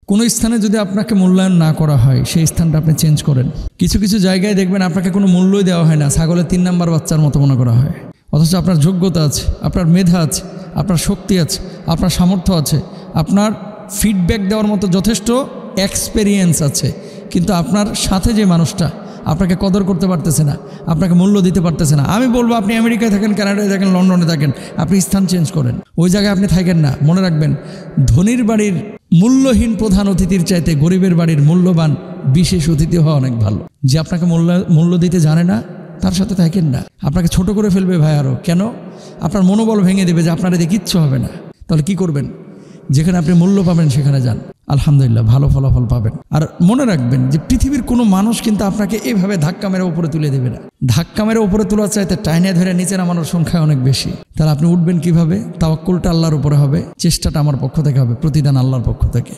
কোনো স্থানে যদি আপনাকে মূল্যায়ন না করা হয় সেই স্থানটা আপনি চেঞ্জ করেন। কিছু কিছু জায়গায় দেখবেন আপনাকে কোনো মূল্যই দেওয়া হয় না, ছাগলের 3 নাম্বার বাচ্চার মতো মনে করা হয়। অথচ আপনার যোগ্যতা আছে, আপনার মেধা আছে, আপনার শক্তি আছে, আপনার সামর্থ্য আছে, আপনার ফিডব্যাক দেওয়ার মতো যথেষ্ট এক্সপেরিয়েন্স আছে, কিন্তু আপনার সাথে যে মানুষটা আপনাকে কদর করতে পারতেছে না, আপনাকে মূল্য দিতে পারতেছে না। আমি বলবো আপনি আমেরিকায় থাকেন, কানাডায় থাকেন, লন্ডনে থাকেন, আপনি স্থান চেঞ্জ করেন, ওই জায়গায় আপনি থাকেন না। মনে রাখবেন, ধনীর বাড়ির মূল্যহীন প্রধান অতিথির চাইতে গরিবের বাড়ির মূল্যবান বিশেষ অতিথি হওয়া অনেক ভালো। যে আপনাকে মূল্য দিতে জানে না তার সাথে থাকেন না, আপনাকে ছোট করে ফেলবে ভাই। আরও কেন? আপনার মনোবল ভেঙে দেবে যে আপনার এতে কিচ্ছু হবে না। তাহলে কি করবেন? যেখানে আপনি মূল্য পাবেন সেখানে যান, আলহামদুলিল্লাহ ভালো ফলাফল পাবেন। আর মনে রাখবেন যে পৃথিবীর কোনো মানুষ কিন্তু আপনাকে এইভাবে ধাক্কা মেরে উপরে তুলে দেবে না। ধাক্কা মেরে উপরে তোলার চাইতে টাইনে ধরে নিচে নামানোর সংখ্যা অনেক বেশি। তাহলে আপনি উঠবেন কিভাবে? তাওয়াক্কুলটা আল্লাহর উপরে হবে, চেষ্টাটা আমার পক্ষ থেকে হবে, প্রতিদান আল্লাহর পক্ষ থেকে।